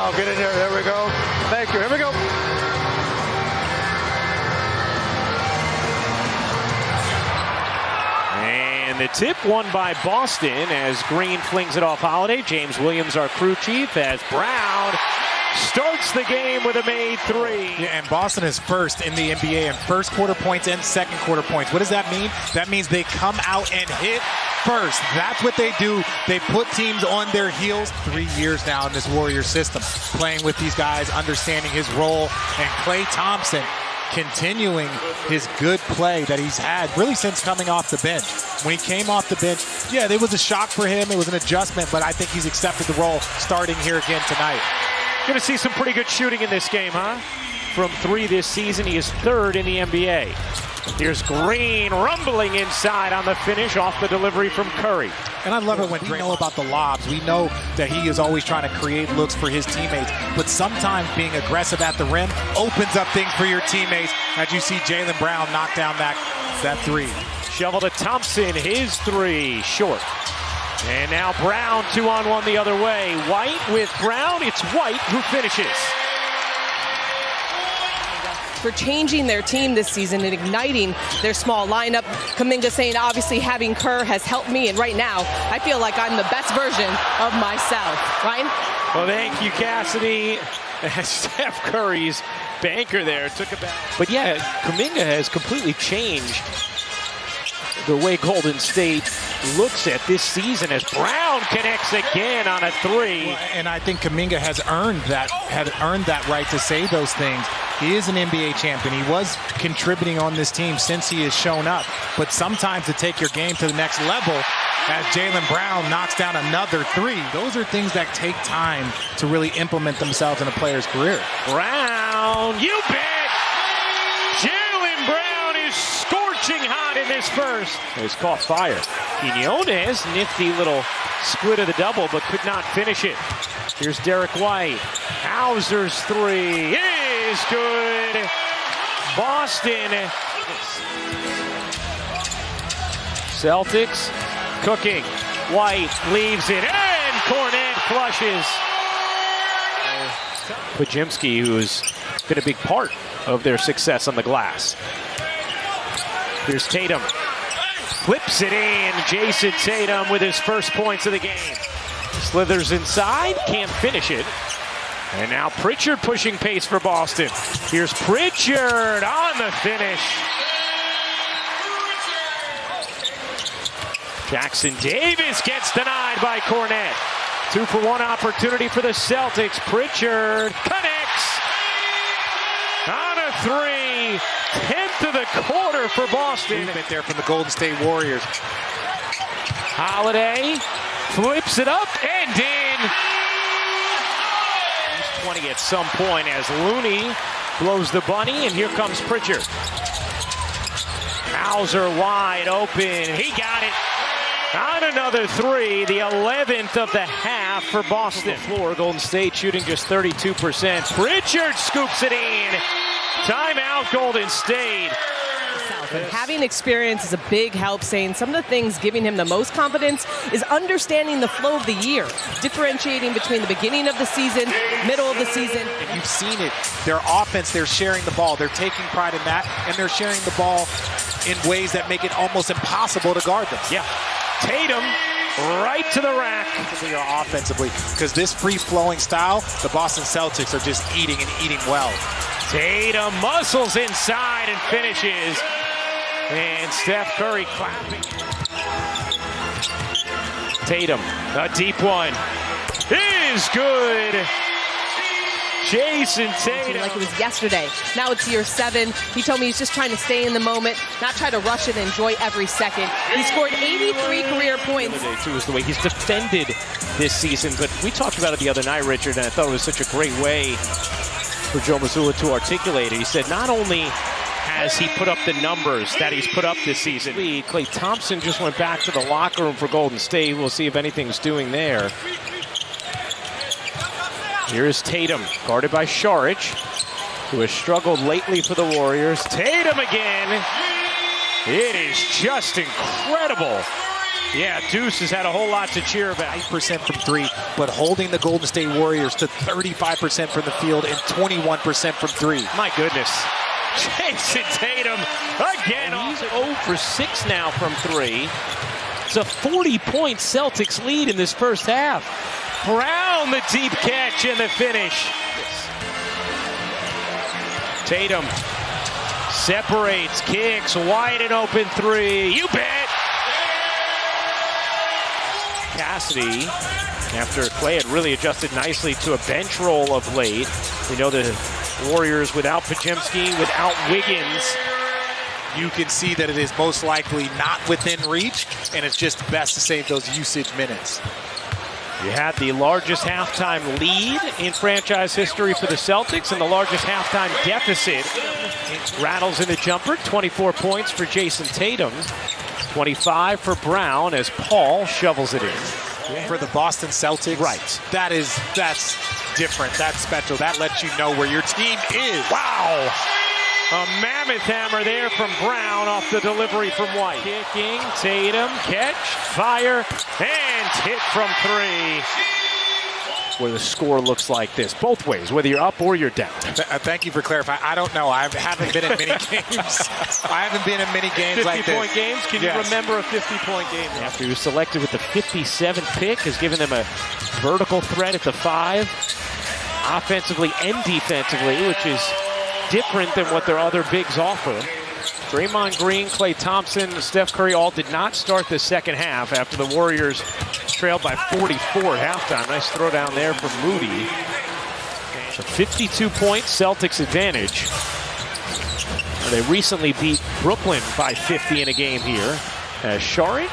I'll get in there. There we go. Thank you. Here we go. And the tip won by Boston as Green flings it off Holiday. James Williams, our crew chief, as Brown starts the game with a made three. Yeah, and Boston is first in the NBA in first quarter points and second quarter points. What does that mean? That means they come out and hit first. That's what they do. They put teams on their heels. 3 years now in this Warriors system, playing with these guys, understanding his role, and Klay Thompson continuing his good play that he's had really since coming off the bench. When he came off the bench, yeah, it was a shock for him. It was an adjustment, but I think he's accepted the role starting here again tonight. Going to see some pretty good shooting in this game, huh? From 3 this season, he is 3rd in the NBA. Here's Green rumbling inside on the finish off the delivery from Curry. And I love it when we know about the lobs. We know that he is always trying to create looks for his teammates, but sometimes being aggressive at the rim opens up things for your teammates, as you see Jaylen Brown knock down that three. Shovel to Thompson, his 3, short. And now Brown 2-on-1 the other way. White with Brown. It's White who finishes. For changing their team this season and igniting their small lineup. Kuminga saying, obviously, having Kerr has helped me, and right now, I feel like I'm the best version of myself. Ryan? Well, thank you, Cassidy. Steph Curry's banker there took it back. But yeah, Kuminga has completely changed the way Golden State looks at this season as Brown connects again on a 3. Well, and I think Kuminga has earned that right to say those things. He is an NBA champion. He was contributing on this team since he has shown up. But sometimes to take your game to the next level, as Jaylen Brown knocks down another 3, those are things that take time to really implement themselves in a player's career. Brown, you bet! Jaylen Brown is scorching hot in this first. He's caught fire. Quinones, nifty little split of the double, but could not finish it. Here's Derek White. Hauser's 3 is good. Boston. Celtics cooking. White leaves it, and Cornet flushes. Pajimski, who's been a big part of their success on the glass. Here's Tatum. Flips it in. Jason Tatum with his first points of the game. Slithers inside, can't finish it. And now Pritchard pushing pace for Boston. Here's Pritchard on the finish. Jackson Davis gets denied by Cornet. 2-for-1 opportunity for the Celtics. Pritchard connects on a 3. 10th of the quarter for Boston. Movement there from the Golden State Warriors. Holiday flips it up and in. 20 at some point as Looney blows the bunny, and here comes Pritchard. Hauser wide open. He got it. On another 3, the 11th of the half for Boston. Floor, Golden State shooting just 32%. Pritchard scoops it in. Timeout, Golden State. And having experience is a big help, saying some of the things giving him the most confidence is understanding the flow of the year, differentiating between the beginning of the season, middle of the season. And you've seen it. Their offense, they're sharing the ball. They're taking pride in that, and they're sharing the ball in ways that make it almost impossible to guard them. Yeah. Tatum right to the rack. Offensively, because this free-flowing style, the Boston Celtics are just eating and eating well. Tatum muscles inside and finishes. And Steph Curry clapping. Tatum, a deep one. It is good. Jason Tatum. Like it was yesterday. Now it's year 7. He told me he's just trying to stay in the moment, not try to rush it and enjoy every second. He scored 83 career points. Too is the way he's defended this season. But we talked about it the other night, Richard, and I thought it was such a great way for Joe Mazzulla to articulate it. He said not only has he put up the numbers that he's put up this season, Klay Thompson just went back to the locker room for Golden State. We'll see if anything's doing there. Here's Tatum, guarded by Saric, who has struggled lately for the Warriors. Tatum again. It is just incredible Yeah, Deuce has had a whole lot to cheer about. 8% from three, but holding the Golden State Warriors to 35% from the field and 21% from three. My goodness. Jason Tatum again. And he's 0 for 6 now from three. It's a 40-point Celtics lead in this first half. Brown, the deep catch and the finish. Tatum separates, kicks, wide and open three. You bet. Cassidy, after Clay had really adjusted nicely to a bench role of late. We know the Warriors without Podziemski, without Wiggins. You can see that it is most likely not within reach, and it's just best to save those usage minutes. You had the largest halftime lead in franchise history for the Celtics and the largest halftime deficit. Rattles in the jumper, 24 points for Jason Tatum, 25 for Brown as Paul shovels it in. For the Boston Celtics, right? That's different. That's special. That lets you know where your team is. Wow! A mammoth hammer there from Brown off the delivery from White. Kicking, Tatum, catch, fire, and hit from three. Where the score looks like this, both ways, whether you're up or you're down. Thank you for clarifying. I don't know. I haven't been in many games. I haven't been in many games like this. 50-point games? Can you remember a 50-point game? After he was selected with the 57th pick, has given them a vertical threat at the 5, offensively and defensively, which is different than what their other bigs offer. Draymond Green, Klay Thompson, Steph Curry all did not start the second half after the Warriors trailed by 44 at halftime. Nice throw down there from Moody. It's a 52-point Celtics advantage. They recently beat Brooklyn by 50 in a game here. As Saric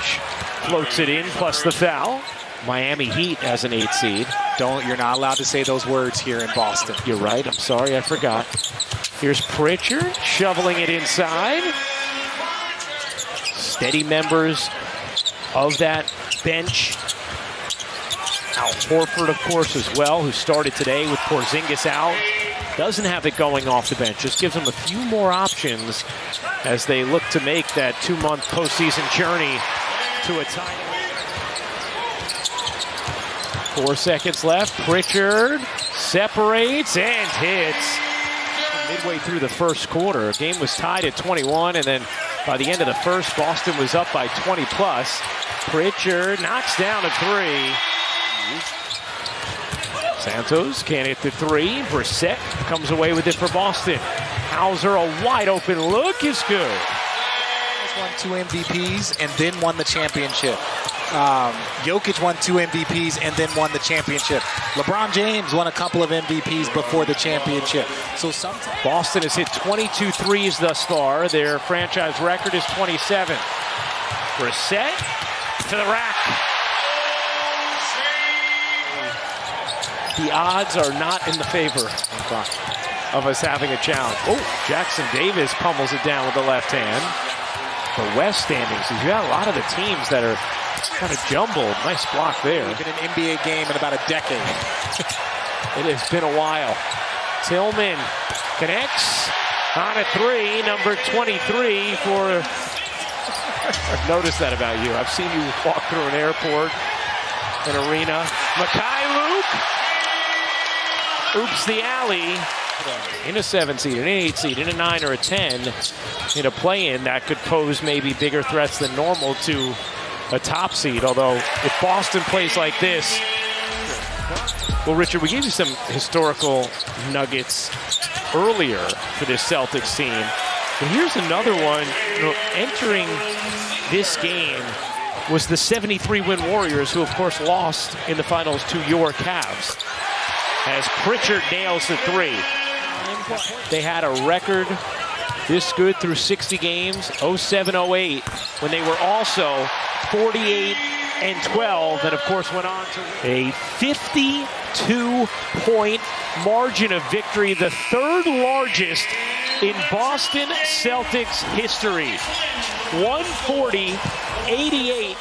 floats it in, plus the foul. Miami Heat as an 8 seed. You're not allowed to say those words here in Boston. You're right. I'm sorry. I forgot. Here's Pritchard shoveling it inside. Steady members of that bench. Al Horford, of course, as well, who started today with Porzingis out. Doesn't have it going off the bench. Just gives them a few more options as they look to make that 2-month postseason journey to a title. 4 seconds left. Pritchard separates and hits. Midway through the first quarter, the game was tied at 21, and then by the end of the first, Boston was up by 20 plus. Pritchard knocks down a 3. Santos can't hit the 3. Brissett comes away with it for Boston. Hauser, a wide open look is good. Won 2 MVPs and then won the championship. Jokic won 2 MVPs and then won the championship. LeBron James won a couple of MVPs before the championship. So sometimes Boston has hit 22 threes thus far. Their franchise record is 27. Brissett to the rack. The odds are not in the favor of us having a challenge. Oh, Jackson Davis pummels it down with the left hand. The West standings, you got a lot of the teams that are kind of jumbled. Nice block there. Been an NBA game in about a decade. It has been a while. Tillman connects on a 3, number 23 for... I've noticed that about you. I've seen you walk through an airport, an arena. Makai Luke. Oops the alley. In a 7 seed, an 8 seed, in a 9 or a 10, in a play-in that could pose maybe bigger threats than normal to a top seed. Although if Boston plays like this, well, Richard, we gave you some historical nuggets earlier for this Celtics team. But here's another one. Entering this game was the 73-win Warriors, who of course lost in the finals to your Cavs. As Pritchard nails the 3. They had a record this good through 60 games, 07-08, when they were also 48-12, and of course went on to a 52-point margin of victory, the 3rd largest in Boston Celtics history. 140-88.